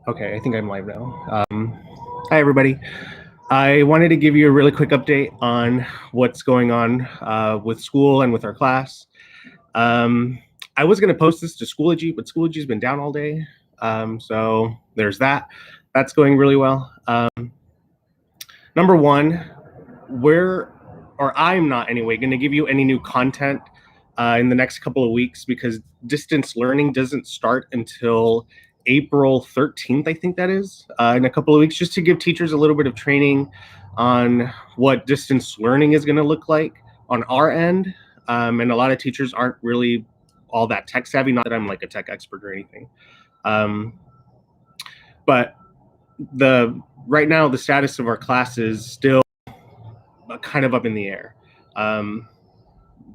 Okay, I think I'm live now. Hi, everybody. I wanted to give you a really quick update on what's going on with school and with our class. I was going to post this to Schoology, but Schoology's been down all day. So there's that. That's going really well. Number one, I'm not anyway, going to give you any new content in the next couple of weeks because distance learning doesn't start until April 13th, I think that is, in a couple of weeks, just to give teachers a little bit of training on what distance learning is going to look like on our end. And a lot of teachers aren't really all that tech savvy, not that I'm like a tech expert or anything. But right now, the status of our class is still kind of up in the air.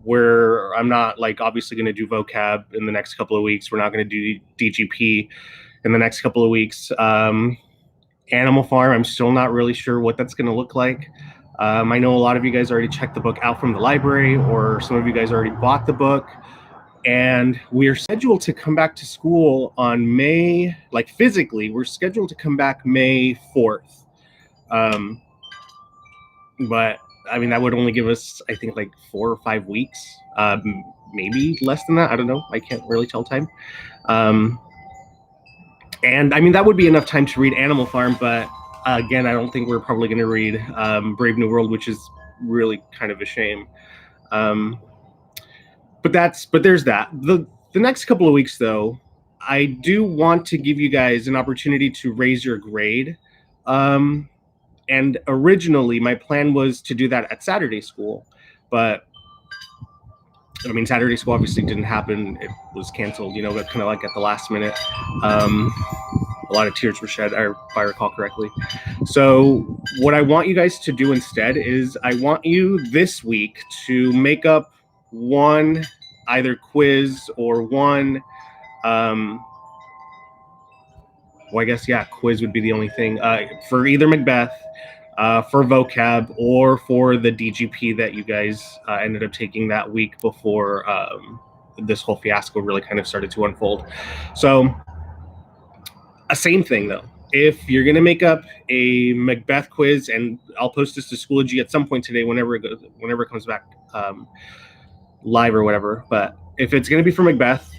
Where I'm not like obviously going to do vocab in the next couple of weeks. We're not going to do DGP in the next couple of weeks. Animal Farm, I'm still not really sure what that's going to look like. I know a lot of you guys already checked the book out from the library, or some of you guys already bought the book. And we are scheduled to come back to school on May, like physically, we're scheduled to come back May 4th. But I mean, that would only give us, I think, like 4 or 5 weeks, maybe less than that. I don't know. I can't really tell time. And I mean, that would be enough time to read Animal Farm. But again, I don't think we're probably going to read Brave New World, which is really kind of a shame. But there's that. The next couple of weeks, though, I do want to give you guys an opportunity to raise your grade. And originally, my plan was to do that at Saturday school, but I mean, Saturday school obviously didn't happen. It was canceled, but kind of like at the last minute. A lot of tears were shed, if I recall correctly. So what I want you guys to do instead is I want you this week to make up one either quiz or one well, I guess, yeah, quiz would be the only thing for either Macbeth, for vocab, or for the DGP that you guys ended up taking that week before this whole fiasco really kind of started to unfold. So, same thing though. If you're going to make up a Macbeth quiz, and I'll post this to Schoology at some point today, whenever it comes back live or whatever. But if it's going to be for Macbeth,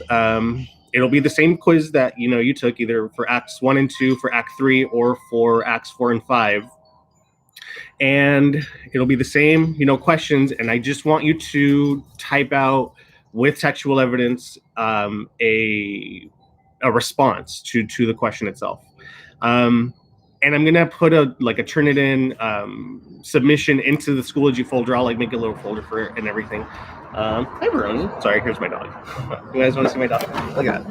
it'll be the same quiz that you took either for Acts 1 and 2, for Act 3, or for Acts 4 and 5. And it'll be the same, questions. And I just want you to type out with textual evidence a response to the question itself. And I'm gonna put a Turnitin submission into the Schoology folder. I'll make a little folder for it and everything. Hi, Veroni. Sorry, here's my dog. You guys want to see my dog? Look at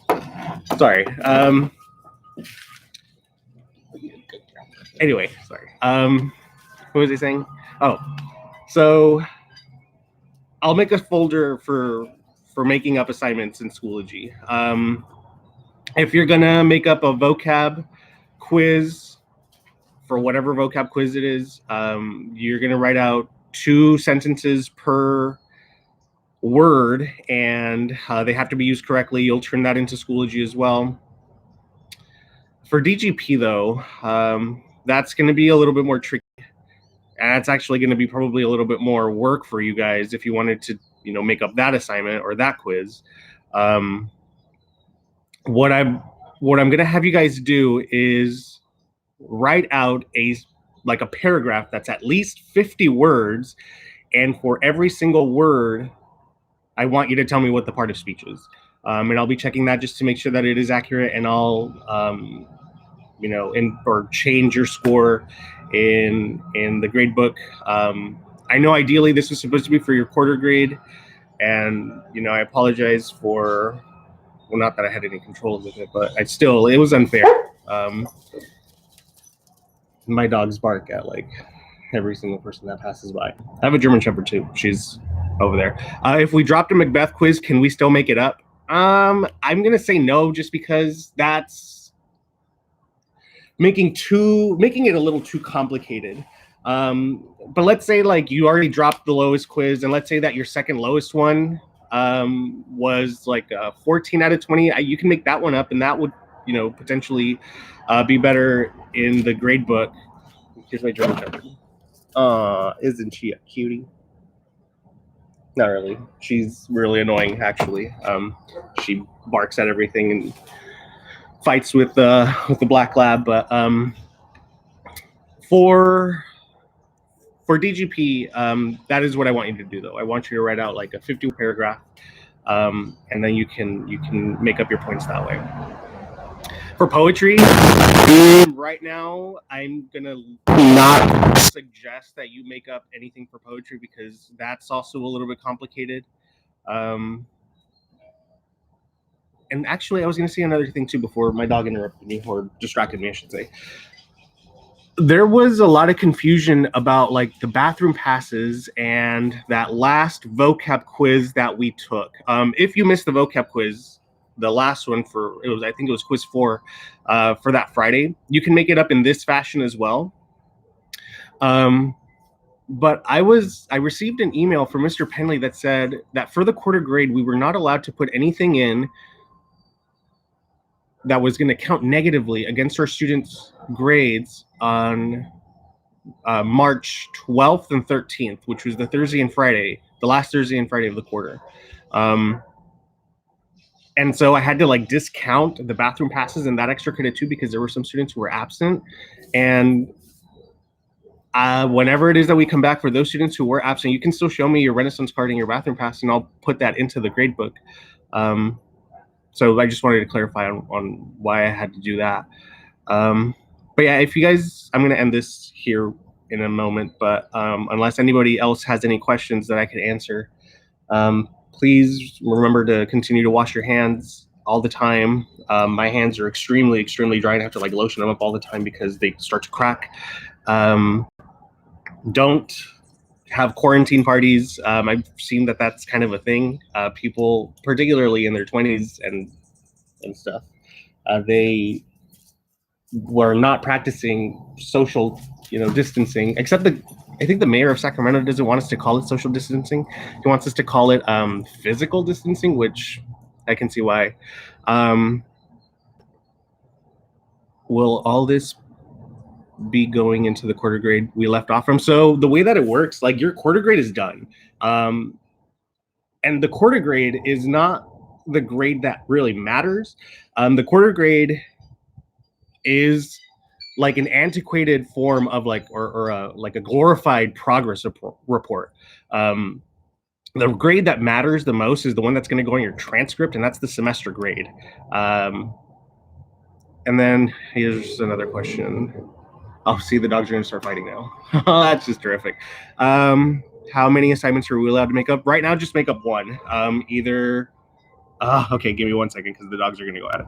that. Sorry. Anyway, sorry. What was I saying? Oh, so I'll make a folder for making up assignments in Schoology. If you're gonna make up a vocab quiz, for whatever vocab quiz it is, you're going to write out 2 sentences per word, and they have to be used correctly. You'll turn that into Schoology as well. For DGP, though, that's going to be a little bit more tricky. And it's actually going to be probably a little bit more work for you guys if you wanted to, make up that assignment or that quiz. What I'm going to have you guys do is write out a paragraph that's at least 50 words, and for every single word, I want you to tell me what the part of speech is. And I'll be checking that just to make sure that it is accurate, and I'll or change your score in the grade book. I know ideally this was supposed to be for your quarter grade, and I apologize for, well, not that I had any control with it, but it was unfair. My dogs bark at every single person that passes by. I have a German Shepherd too. She's over there. If we dropped a Macbeth quiz, can we still make it up? I'm gonna say no, just because that's making it a little too complicated. But let's say you already dropped the lowest quiz, and let's say that your second lowest one was like 14 out of 20. You can make that one up, and that would, potentially be better in the grade book. Here's my German Shepherd. Isn't she a cutie? Not really. She's really annoying, actually. She barks at everything and fights with the black lab. But for DGP, that is what I want you to do, though. I want you to write out like a 50 paragraph, and then you can make up your points that way. For poetry, right now, I'm gonna not suggest that you make up anything for poetry because that's also a little bit complicated. And actually, I was gonna say another thing too before my dog interrupted me, or distracted me, I should say. There was a lot of confusion about like the bathroom passes and that last vocab quiz that we took. If you missed the vocab quiz, the last one I think it was quiz 4 for that Friday, you can make it up in this fashion as well. But I received an email from Mr. Penley that said that for the quarter grade, we were not allowed to put anything in that was going to count negatively against our students' grades on March 12th and 13th, which was the Thursday and Friday, the last Thursday and Friday of the quarter. And so I had to like discount the bathroom passes and that extra credit too, because there were some students who were absent. And whenever it is that we come back for those students who were absent, you can still show me your Renaissance card and your bathroom pass, and I'll put that into the grade book. So I just wanted to clarify on why I had to do that. But yeah, if you guys, I'm going to end this here in a moment, but unless anybody else has any questions that I can answer, please remember to continue to wash your hands all the time. My hands are extremely, extremely dry, and I have to like lotion them up all the time because they start to crack. Don't have quarantine parties. I've seen that that's kind of a thing. People, particularly in their 20s and stuff, they were not practicing social, distancing, except I think the mayor of Sacramento doesn't want us to call it social distancing. He wants us to call it physical distancing, which I can see why. Will all this be going into the quarter grade we left off from? So the way that it works, like your quarter grade is done. And the quarter grade is not the grade that really matters. The quarter grade is like an antiquated form of like like a glorified progress report. The grade that matters the most is the one that's going to go in your transcript, and that's the semester grade. And then here's another question. Oh, see, the dogs are going to start fighting now. That's just terrific. How many assignments are we allowed to make up? Right now, just make up one. Okay, give me 1 second because the dogs are going to go at it.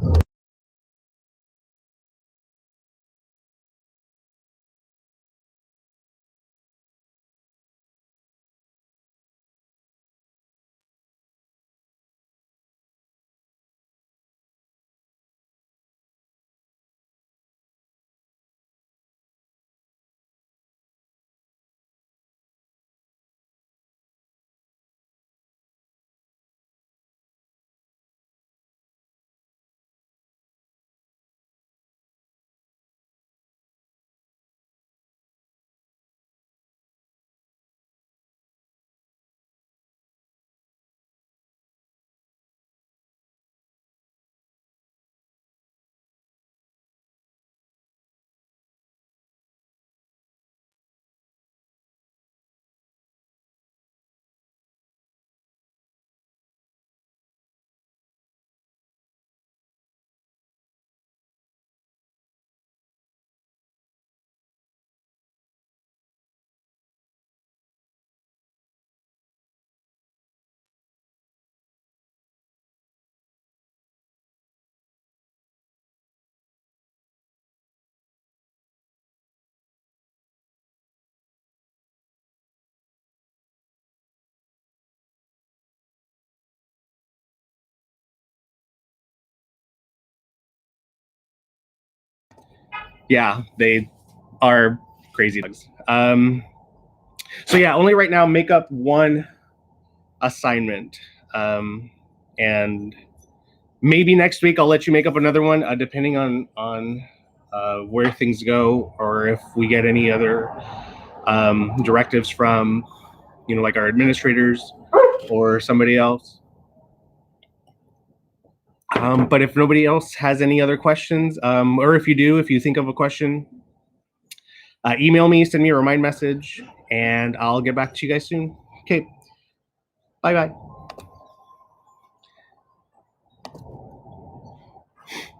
Yeah, they are crazy dogs. So yeah, only right now make up one assignment. And maybe next week I'll let you make up another one, depending on where things go, or if we get any other directives from, like our administrators or somebody else. But if nobody else has any other questions, or if you think of a question, email me, send me a remind message, and I'll get back to you guys soon. Okay. Bye-bye.